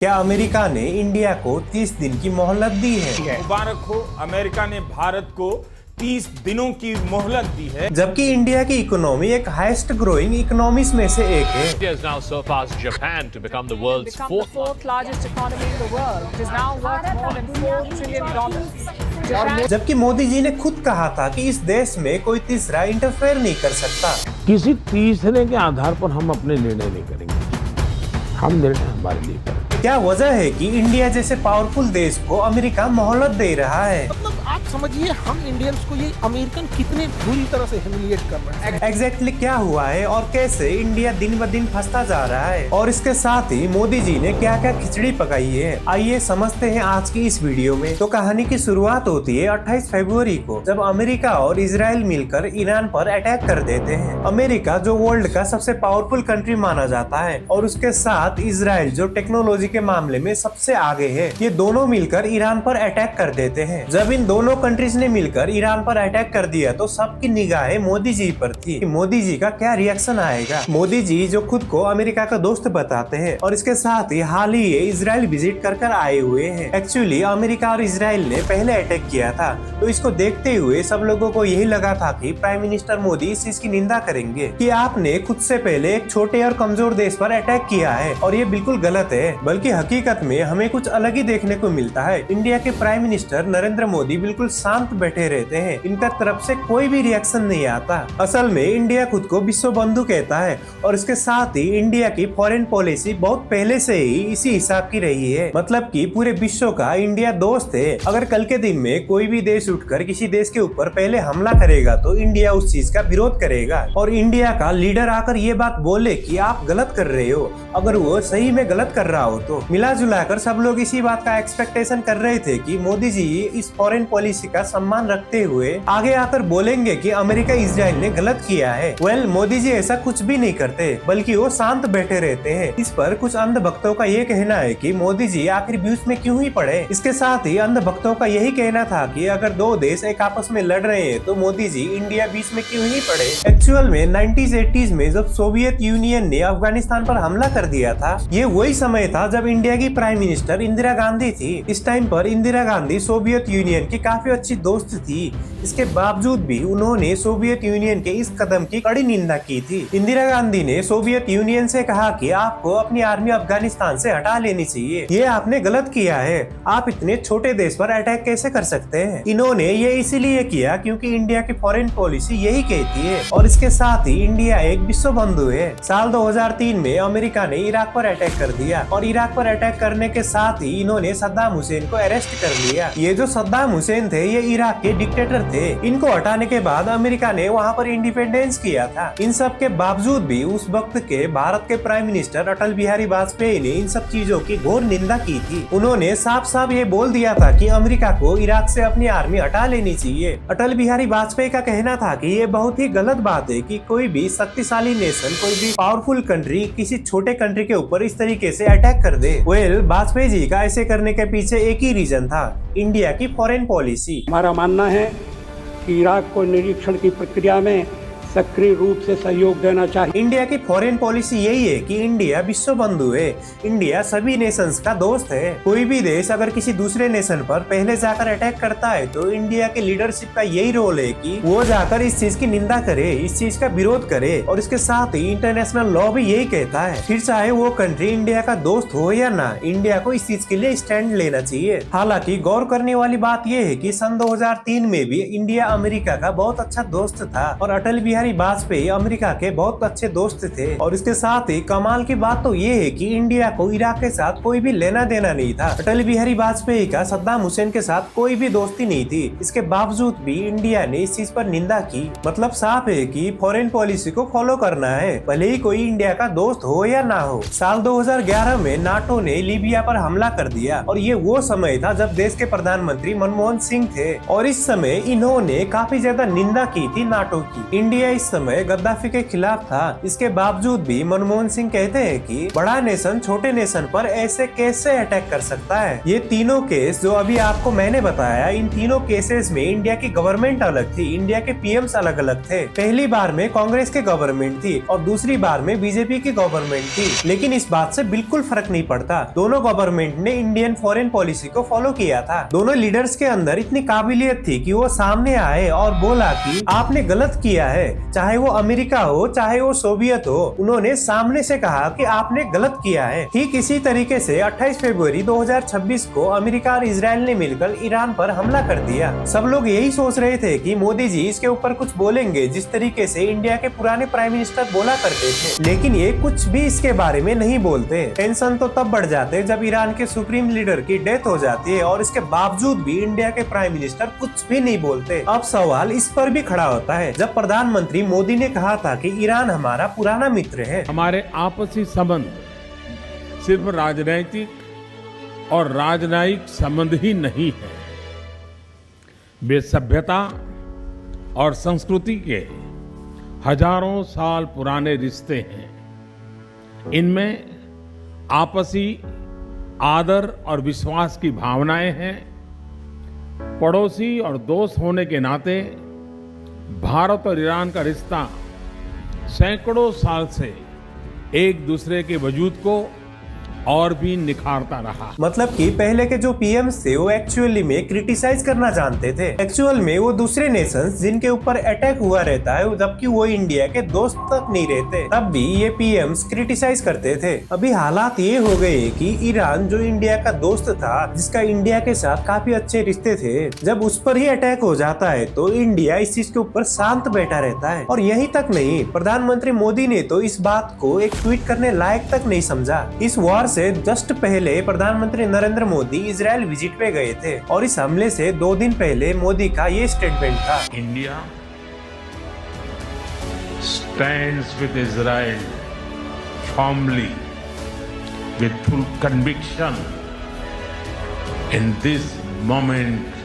क्या अमेरिका ने इंडिया को 30 दिन की मोहलत दी है? मुबारक हो, अमेरिका ने भारत को 30 दिनों की मोहलत दी है। जबकि इंडिया की इकोनॉमी एक हाईएस्ट ग्रोइंग इकोनॉमीज में से एक है। India has now surpassed Japan to become the world's fourth largest economy in the world. It is now worth more than $4 trillion. जबकि मोदी जी ने खुद कहा था कि इस देश में कोई तीसरा इंटरफेयर नहीं कर सकता। किसी तीसरे के आधार पर हम अपने निर्णय नहीं करेंगे, हम निर्णय हमारे लिए करेंगे। क्या वजह है कि इंडिया जैसे पावरफुल देश को अमेरिका मोहलत दे रहा है? मतलब आप समझिए, हम इंडियंस को ये अमेरिकन कितने बुरी तरह से ह्यूमिलिएट कर रहे हैं। एग्जैक्टली क्या हुआ है और कैसे इंडिया दिन ब दिन फंसता जा रहा है, और इसके साथ ही मोदी जी ने क्या क्या खिचड़ी पकाई है, आइए समझते हैं आज की इस वीडियो में। तो कहानी की शुरुआत होती है 28 फरवरी को, जब अमेरिका और इजराइल मिलकर ईरान पर अटैक कर देते हैं। अमेरिका जो वर्ल्ड का सबसे पावरफुल कंट्री माना जाता है, और उसके साथ इजराइल जो टेक्नोलॉजी के मामले में सबसे आगे है, ये दोनों मिलकर ईरान पर अटैक कर देते हैं। जब इन दोनों कंट्रीज ने मिलकर ईरान पर अटैक कर दिया तो सबकी निगाहें मोदी जी पर थी कि मोदी जी का क्या रिएक्शन आएगा। मोदी जी जो खुद को अमेरिका का दोस्त बताते हैं, और इसके साथ ही हाल ही ये इजराइल विजिट कर कर आए हुए हैं। एक्चुअली अमेरिका और इजराइल ने पहले अटैक किया था, तो इसको देखते हुए सब लोगों को यही लगा था कि प्राइम मिनिस्टर मोदी इस चीज की निंदा करेंगे कि आपने खुद से पहले एक छोटे और कमजोर देश पर अटैक किया है, और ये बिल्कुल गलत है। बल्कि हकीकत में हमें कुछ अलग ही देखने को मिलता है। इंडिया के प्राइम मिनिस्टर नरेंद्र मोदी बिल्कुल शांत बैठे रहते हैं, इनका तरफ से कोई भी रिएक्शन नहीं आता। असल में इंडिया खुद को विश्व बंधु कहता है, और इसके साथ ही इंडिया की फॉरेन पॉलिसी बहुत पहले से ही इसी हिसाब की रही है। मतलब कि पूरे विश्व का इंडिया दोस्त है। अगर कल के दिन में कोई भी देश उठकर किसी देश के ऊपर पहले हमला करेगा तो इंडिया उस चीज का विरोध करेगा, और इंडिया का लीडर आकर ये बात बोले कि आप गलत कर रहे हो, अगर वो सही में गलत कर रहा हो तो। मिला जुलाकर सब लोग इसी बात का एक्सपेक्टेशन कर रहे थे कि मोदी जी इस फॉरेन पॉलिसी का सम्मान रखते हुए आगे आकर बोलेंगे कि अमेरिका इजराइल ने गलत किया है। मोदी जी ऐसा कुछ भी नहीं करते, बल्कि वो शांत बैठे रहते हैं। इस पर कुछ अंध भक्तों का ये कहना है कि मोदी जी आखिर बीच में क्यों ही पड़े। इसके साथ ही अंध भक्तों का यही कहना था कि अगर दो देश एक आपस में लड़ रहे हैं तो मोदी जी इंडिया बीच में क्यों ही पड़े। एक्चुअल में 90s 80s में जब सोवियत यूनियन ने अफगानिस्तान पर हमला कर दिया था, ये वही समय था जब इंडिया की प्राइम मिनिस्टर इंदिरा गांधी थी। इस टाइम पर इंदिरा गांधी सोवियत यूनियन की काफी अच्छी दोस्त थी। इसके बावजूद भी उन्होंने सोवियत यूनियन के इस कदम की कड़ी निंदा की थी। इंदिरा गांधी ने सोवियत यूनियन से कहा कि आपको अपनी आर्मी अफगानिस्तान से हटा लेनी चाहिए, ये आपने गलत किया है, आप इतने छोटे देश पर अटैक कैसे कर सकते हैं। इन्होंने ये इसीलिए किया क्योंकि इंडिया की फॉरेन पॉलिसी यही कहती है, और इसके साथ ही इंडिया एक विश्व बंधु है। साल 2003 में अमेरिका ने इराक पर अटैक कर दिया, और इराक पर अटैक करने के साथ ही इन्होंने सद्दाम हुसैन को अरेस्ट कर लिया। ये जो सद्दाम हुसैन थे, ये इराक के डिक्टेटर थे। इनको हटाने के बाद अमेरिका ने वहाँ पर इंडिपेंडेंस किया था। इन सब के बावजूद भी उस वक्त के भारत के प्राइम मिनिस्टर अटल बिहारी वाजपेयी ने इन सब चीजों की घोर निंदा की थी। उन्होंने साफ साफ ये बोल दिया था कि अमेरिका को इराक से अपनी आर्मी हटा लेनी चाहिए। अटल बिहारी वाजपेयी का कहना था कि ये बहुत ही गलत बात है कि कोई भी शक्तिशाली नेशन, कोई भी पावरफुल कंट्री किसी छोटे कंट्री के ऊपर इस तरीके से अटैक कर दे। वाजपेयी जी का ऐसे करने के पीछे एक ही रीजन था, इंडिया की फॉरेन पॉलिसी। हमारा मानना है कि इराक को निरीक्षण की प्रक्रिया में सक्रिय रूप से सहयोग देना चाहिए। इंडिया की फॉरेन पॉलिसी यही है कि इंडिया विश्व बंधु है, इंडिया सभी नेशंस का दोस्त है। कोई भी देश अगर किसी दूसरे नेशन पर पहले जाकर अटैक करता है तो इंडिया के लीडरशिप का यही रोल है कि वो जाकर इस चीज की निंदा करे, इस चीज का विरोध करे, और इसके साथ ही इंटरनेशनल लॉ भी यही कहता है। फिर चाहे वो कंट्री इंडिया का दोस्त हो या ना, इंडिया को इस चीज के लिए स्टैंड लेना चाहिए। हालांकि गौर करने वाली बात यह है कि सन 2003 में भी इंडिया अमेरिका का बहुत अच्छा दोस्त था, और अटल बिहारी वाजपेयी अमेरिका के बहुत अच्छे दोस्त थे। और इसके साथ ही कमाल की बात तो ये है कि इंडिया को इराक के साथ कोई भी लेना देना नहीं था। अटल बिहारी वाजपेयी का सद्दाम हुसैन के साथ कोई भी दोस्ती नहीं थी। इसके बावजूद भी इंडिया ने इस चीज पर निंदा की। मतलब साफ है कि फॉरेन पॉलिसी को फॉलो करना है, भले ही कोई इंडिया का दोस्त हो या ना हो। साल 2011 में नाटो ने लीबिया पर हमला कर दिया, और ये वो समय था जब देश के प्रधानमंत्री मनमोहन सिंह थे, और इस समय इन्होंने काफी ज्यादा निंदा की थी नाटो की। इंडिया इस समय गद्दाफी के खिलाफ था। इसके बावजूद भी मनमोहन सिंह कहते हैं कि बड़ा नेशन छोटे नेशन पर ऐसे कैसे अटैक कर सकता है। ये तीनों केस जो अभी आपको मैंने बताया, इन तीनों केसेस में इंडिया की गवर्नमेंट अलग थी, इंडिया के पीएम्स अलग अलग थे। पहली बार में कांग्रेस की गवर्नमेंट थी और दूसरी बार में बीजेपी की गवर्नमेंट थी, लेकिन इस बात से बिल्कुल फर्क नहीं पड़ता। दोनों गवर्नमेंट ने इंडियन फॉरेन पॉलिसी को फॉलो किया था। दोनों लीडर्स के अंदर इतनी काबिलियत थी कि वो सामने आए और बोला कि आपने गलत किया है, चाहे वो अमेरिका हो चाहे वो सोवियत हो, उन्होंने सामने से कहा कि आपने गलत किया है। ठीक इसी तरीके से 28 फरवरी 2026 को अमेरिका और इजराइल ने मिलकर ईरान पर हमला कर दिया। सब लोग यही सोच रहे थे कि मोदी जी इसके ऊपर कुछ बोलेंगे, जिस तरीके से इंडिया के पुराने प्राइम मिनिस्टर बोला करते थे, लेकिन ये कुछ भी इसके बारे में नहीं बोलते। टेंशन तो तब बढ़ जाते जब ईरान के सुप्रीम लीडर की डेथ हो जाती है और इसके बावजूद भी इंडिया के प्राइम मिनिस्टर कुछ भी नहीं बोलते। अब सवाल इस पर भी खड़ा होता है, जब प्रधानमंत्री मोदी ने कहा था कि ईरान हमारा पुराना मित्र है। हमारे आपसी संबंध सिर्फ राजनैतिक और राजनयिक संबंध ही नहीं है, वे सभ्यता और संस्कृति के हजारों साल पुराने रिश्ते हैं। इनमें आपसी आदर और विश्वास की भावनाएं हैं। पड़ोसी और दोस्त होने के नाते भारत और ईरान का रिश्ता सैकड़ों साल से एक दूसरे के वजूद को और भी निखारता रहा। मतलब कि पहले के जो पीएम्स थे वो एक्चुअली में क्रिटिसाइज करना जानते थे। एक्चुअल में वो दूसरे नेशंस जिनके ऊपर अटैक हुआ रहता है, जबकि वो इंडिया के दोस्त तक नहीं रहते, तब भी ये पीएम्स क्रिटिसाइज करते थे। अभी हालात ये हो गए कि ईरान जो इंडिया का दोस्त था, जिसका इंडिया के साथ काफी अच्छे रिश्ते थे, जब उस पर ही अटैक हो जाता है तो इंडिया इस चीज के ऊपर शांत बैठा रहता है। और यही तक नहीं, प्रधानमंत्री मोदी ने तो इस बात को एक ट्वीट करने लायक तक नहीं समझा। इस वॉर से जस्ट पहले प्रधानमंत्री नरेंद्र मोदी इजराइल विजिट पे गए थे और इस हमले से 2 दिन पहले मोदी का ये स्टेटमेंट था, India stands with Israel firmly with full conviction in this moment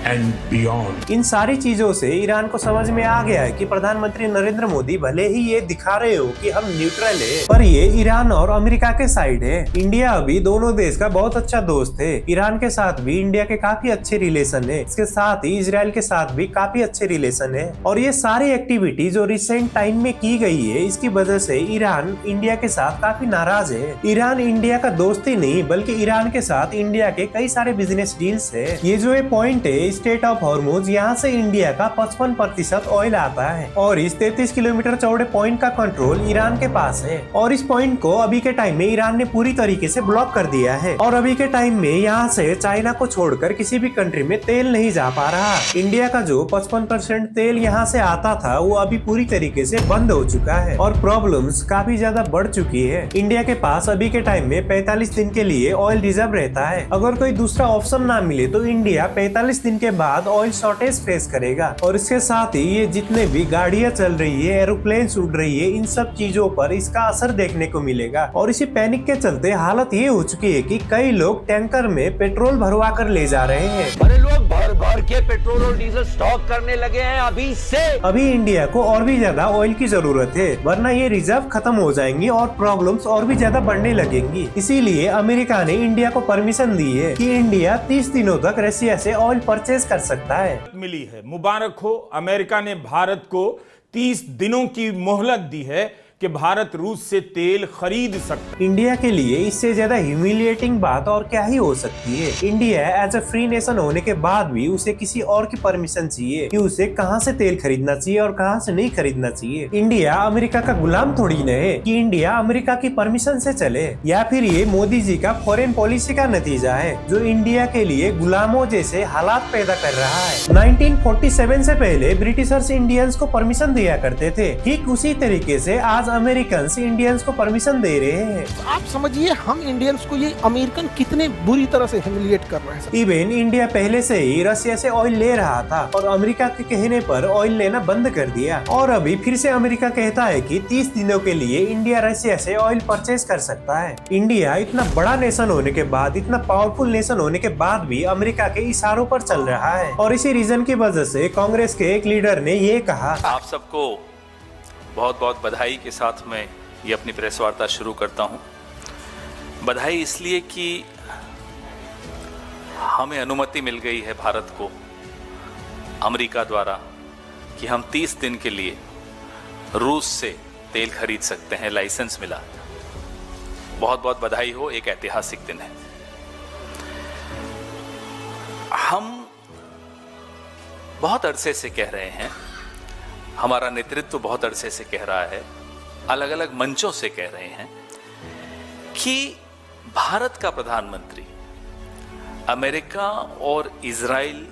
and beyond. इन सारी चीजों से ईरान को समझ में आ गया है कि प्रधानमंत्री नरेंद्र मोदी भले ही ये दिखा रहे हो कि हम न्यूट्रल है, पर ये ईरान और अमेरिका के साइड है। इंडिया अभी दोनों देश का बहुत अच्छा दोस्त है। ईरान के साथ भी इंडिया के काफी अच्छे रिलेशन है, इसके साथ ही इजराइल के साथ भी काफी अच्छे रिलेशन है। और ये सारी एक्टिविटी जो रिसेंट टाइम में की गई है, इसकी वजह से ईरान इंडिया के साथ काफी नाराज है। ईरान इंडिया का दोस्त ही नहीं, बल्कि ईरान के साथ इंडिया के कई सारे बिजनेस डील्स है। ये जो ये पॉइंट है स्टेट ऑफ हॉर्मुज, यहाँ से इंडिया का 55% ऑयल आता है और इस 33 किलोमीटर चौड़े पॉइंट का कंट्रोल ईरान के पास है। और इस पॉइंट को अभी के टाइम में ईरान ने पूरी तरीके से ब्लॉक कर दिया है और अभी के टाइम में यहाँ से चाइना को छोड़कर किसी भी कंट्री में तेल नहीं जा पा रहा। इंडिया का जो 55% तेल यहाँ से आता था वो अभी पूरी तरीके से बंद हो चुका है और प्रॉब्लम्स काफी ज्यादा बढ़ चुकी है। इंडिया के पास अभी के टाइम में 45 दिन के लिए ऑयल रिजर्व रहता है। अगर कोई दूसरा ऑप्शन ना मिले तो इंडिया 45 दिन के बाद ऑयल शॉर्टेज फेस करेगा। और इसके साथ ही ये जितने भी गाड़ियां चल रही है, एरोप्लेन उड़ रही है, इन सब चीजों पर इसका असर देखने को मिलेगा। और इसी पैनिक के चलते हालत ये हो चुकी है कि कई लोग टैंकर में पेट्रोल भरवा कर ले जा रहे हैं। बड़े लोग भर भर के पेट्रोल और डीजल स्टॉक करने लगे हैं अभी से। अभी इंडिया को और भी ज्यादा ऑयल की जरूरत है, वरना ये रिजर्व खत्म हो जाएंगी और प्रॉब्लम्स और भी ज्यादा बढ़ने लगेंगी। इसीलिए अमेरिका ने इंडिया को परमिशन दी है कि इंडिया 30 दिनों तक रशिया से ऑयल परचेज कर सकता है। मिली है, मुबारक हो। अमेरिका ने भारत को 30 दिनों की मोहलत दी है कि भारत रूस से तेल खरीद सकता। इंडिया के लिए इससे ज्यादा ह्यूमिलिएटिंग बात और क्या ही हो सकती है। India as a free nation होने के बाद भी उसे किसी और की परमिशन चाहिए कि उसे कहां से तेल खरीदना चाहिए और कहां से नहीं खरीदना चाहिए। इंडिया अमेरिका का गुलाम थोड़ी न है कि इंडिया अमेरिका की परमिशन से चले, या फिर ये मोदी जी का फॉरेन पॉलिसी का नतीजा है जो इंडिया के लिए गुलामों जैसे हालात पैदा कर रहा है। 1947 से पहले ब्रिटिशर्स इंडियंस को परमिशन दिया करते थे, ठीक उसी तरीके से आज अमेरिकन इंडियंस को परमिशन दे रहे हैं। आप समझिए हम इंडियंस को ये अमेरिकन कितने बुरी तरह से ह्यूमिलिएट कर रहे हैं। इवन इंडिया पहले से ही रशिया से ऑयल ले रहा था और अमेरिका के कहने पर ऑयल लेना बंद कर दिया। और अभी फिर से अमेरिका कहता है कि 30 दिनों के लिए इंडिया रशिया से ऑयल परचेज कर सकता है। इंडिया इतना बड़ा नेशन होने के बाद, इतना पावरफुल नेशन होने के बाद भी अमेरिका के इशारों पर चल रहा है। और इसी रीजन की वजह से कांग्रेस के एक लीडर ने ये कहा, आप सबको बहुत बहुत बधाई के साथ मैं ये अपनी प्रेस वार्ता शुरू करता हूँ। बधाई इसलिए कि हमें अनुमति मिल गई है भारत को अमेरिका द्वारा कि हम 30 दिन के लिए रूस से तेल खरीद सकते हैं, लाइसेंस मिला। बहुत बहुत बधाई हो, एक ऐतिहासिक दिन है। हम बहुत अरसे से कह रहे हैं, हमारा नेतृत्व बहुत अरसे से कह रहा है, अलग अलग मंचों से कह रहे हैं कि भारत का प्रधानमंत्री अमेरिका और इजराइल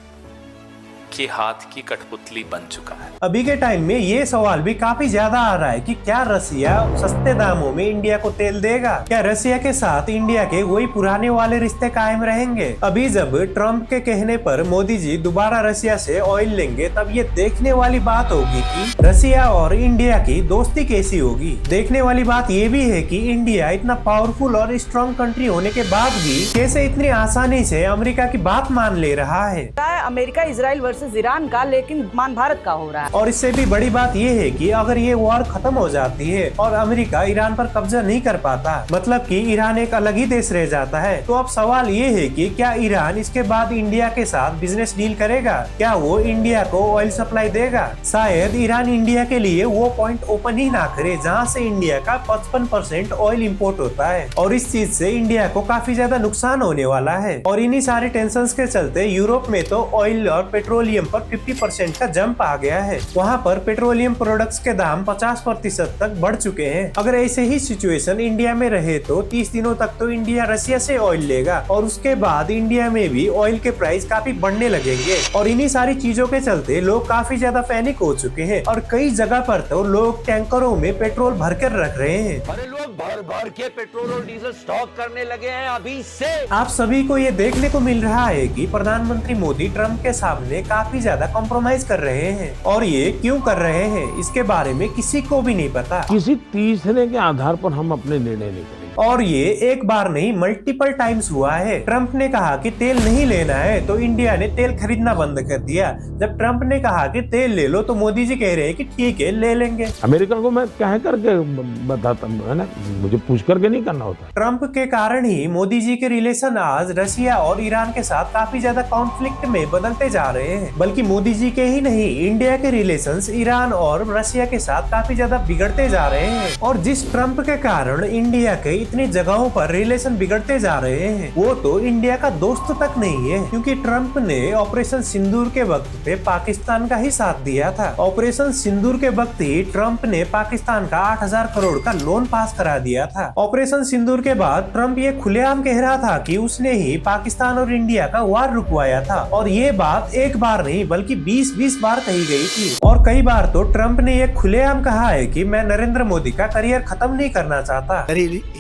के हाथ की कठपुतली बन चुका है। अभी के टाइम में ये सवाल भी काफी ज्यादा आ रहा है कि क्या रसिया सस्ते दामों में इंडिया को तेल देगा? क्या रसिया के साथ इंडिया के वही पुराने वाले रिश्ते कायम रहेंगे? अभी जब ट्रंप के कहने पर मोदी जी दोबारा रसिया से ऑयल लेंगे, तब ये देखने वाली बात होगी कि रसिया और इंडिया की दोस्ती कैसी होगी। देखने वाली बात ये भी है कि इंडिया इतना पावरफुल और स्ट्रॉन्ग कंट्री होने के बाद भी कैसे इतनी आसानी से अमेरिका की बात मान ले रहा है। अमेरिका इजराइल वर्सेस ईरान का, लेकिन मान भारत का हो रहा है। और इससे भी बड़ी बात ये है कि अगर ये वॉर खत्म हो जाती है और अमेरिका ईरान पर कब्जा नहीं कर पाता, मतलब कि ईरान एक अलग ही देश रह जाता है, तो अब सवाल ये है कि क्या ईरान इसके बाद इंडिया के साथ बिजनेस डील करेगा? क्या वो इंडिया को ऑयल सप्लाई देगा? शायद ईरान इंडिया के लिए वो पॉइंट ओपन ही ना करे जहाँ से इंडिया का 55% ऑयल इम्पोर्ट होता है, और इस चीज से इंडिया को काफी ज्यादा नुकसान होने वाला है। और इन्हीं सारे टेंशन के चलते यूरोप में तो ऑयल और पेट्रोलियम पर 50% का जंप आ गया है। वहाँ पर पेट्रोलियम प्रोडक्ट्स के दाम 50% तक बढ़ चुके हैं। अगर ऐसे ही सिचुएशन इंडिया में रहे तो 30 दिनों तक तो इंडिया रसिया से ऑयल लेगा, और उसके बाद इंडिया में भी ऑयल के प्राइस काफी बढ़ने लगेंगे। और इन्हीं सारी चीजों के चलते लोग काफी ज्यादा पैनिक हो चुके हैं, और कई जगह पर तो लोग टैंकरों में पेट्रोल भर कर रख रहे हैं। अरे लोग भर भर के पेट्रोल और डीजल स्टॉक करने लगे हैं अभी से। आप सभी को ये देखने को मिल रहा है कि प्रधानमंत्री मोदी ट्रंप के सामने काफी ज्यादा कॉम्प्रोमाइज कर रहे हैं, और ये क्यों कर रहे हैं इसके बारे में किसी को भी नहीं पता। किसी तीसरे के आधार पर हम अपने निर्णय नहीं करेंगे। और ये एक बार नहीं मल्टीपल टाइम्स हुआ है। ट्रंप ने कहा कि तेल नहीं लेना है तो इंडिया ने तेल खरीदना बंद कर दिया। जब ट्रंप ने कहा कि तेल ले लो तो मोदी जी कह रहे हैं कि ठीक है ले लेंगे। अमेरिका को मैं कह करके बताता है ना, मुझे पूछ करके नहीं करना होता। ट्रंप के कारण ही मोदी जी के रिलेशन आज रसिया और ईरान के साथ काफी ज्यादा कॉन्फ्लिक्ट में बदलते जा रहे हैं। बल्कि मोदी जी के ही नहीं, इंडिया के रिलेशंस ईरान और रसिया के साथ काफी ज्यादा बिगड़ते जा रहे हैं। और जिस ट्रंप के कारण इंडिया के इतनी जगहों पर रिलेशन बिगड़ते जा रहे हैं, वो तो इंडिया का दोस्त तक नहीं है, क्योंकि ट्रंप ने ऑपरेशन सिंदूर के वक्त पे पाकिस्तान का ही साथ दिया था। ऑपरेशन सिंदूर के वक्त ही ट्रंप ने पाकिस्तान का 8,000 करोड़ का लोन पास करा दिया था। ऑपरेशन सिंदूर के बाद ट्रंप ये खुलेआम कह रहा था कि उसने ही पाकिस्तान और इंडिया का वार रुकवाया था, और ये बात एक बार नहीं बल्कि 20-20 बार कही गई थी। और कई बार तो ट्रंप ने ये खुलेआम कहा है कि मैं नरेंद्र मोदी का करियर खत्म नहीं करना चाहता।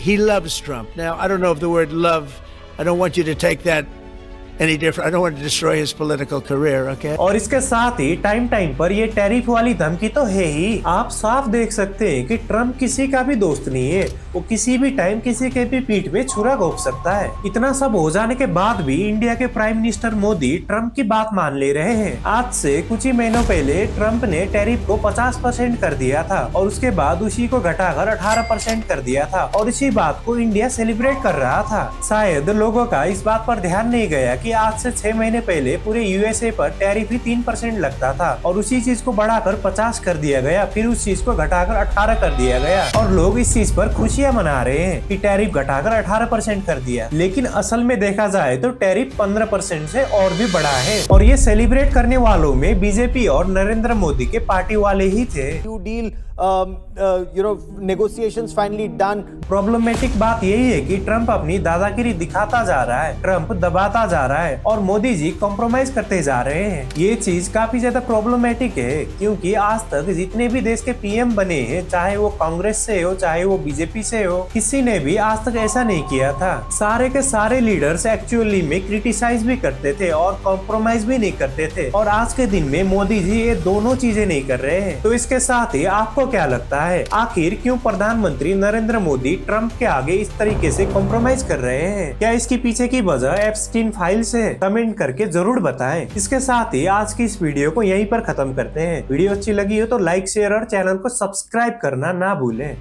He loves Trump. Now, I don't know if the word love, I don't want you to take that any different. I don't want to destroy his political career, okay? और इसके साथ ही टाइम टाइम पर ये tariff वाली धमकी तो है ही। आप साफ देख सकते हैं कि ट्रंप किसी का भी दोस्त नहीं है, वो किसी भी टाइम किसी के भी पीठ में छुरा घोंप सकता है। इतना सब हो जाने के बाद भी इंडिया के प्राइम मिनिस्टर मोदी ट्रंप की बात मान ले रहे हैं। आज से कुछ ही महीनों पहले ट्रंप ने टैरिफ को 50% कर दिया था, और उसके बाद उसी को घटाकर 18% कर दिया था, और इसी बात को इंडिया सेलिब्रेट कर रहा था। शायद लोगों का इस बात पर ध्यान नहीं गया कि आज से 6 महीने पहले पूरे यूएसए पर टैरिफ ही 3% लगता था, और उसी चीज को बढ़ाकर 50 कर दिया गया, फिर उस चीज को घटाकर 18 कर दिया गया, और लोग इस चीज पर खुशियां मना रहे हैं कि टैरिफ घटाकर 18% कर दिया। लेकिन असल में देखा जाए तो टैरिफ 15% से और भी बढ़ा है, और ये सेलिब्रेट करने वालों में बीजेपी और नरेंद्र मोदी के पार्टी वाले ही थे। negotiations finally done. प्रॉब्लमेटिक बात यही है कि ट्रंप अपनी दादागिरी दिखाता जा रहा है, ट्रंप दबाता जा रहा है, और मोदी जी कॉम्प्रोमाइज करते जा रहे हैं। ये चीज काफी ज्यादा प्रॉब्लमेटिक है, क्योंकि आज तक जितने भी देश के पीएम बने हैं, चाहे वो कांग्रेस से हो चाहे वो बीजेपी से हो, किसी ने भी आज तक ऐसा नहीं किया था। सारे के सारे लीडर्स एक्चुअली में क्रिटिसाइज भी करते थे और कॉम्प्रोमाइज भी नहीं करते थे, और आज के दिन में मोदी जी ये दोनों चीजें नहीं कर रहे हैं। तो इसके साथ ही आपको क्या लगता है, आखिर क्यों प्रधानमंत्री नरेंद्र मोदी ट्रंप के आगे इस तरीके से कॉम्प्रोमाइज कर रहे हैं? क्या इसके पीछे की वजह एप्स्टीन फाइल्स है? कमेंट करके जरूर बताएं। इसके साथ ही आज की इस वीडियो को यहीं पर खत्म करते हैं। वीडियो अच्छी लगी हो तो लाइक, शेयर और चैनल को सब्सक्राइब करना ना भूलें।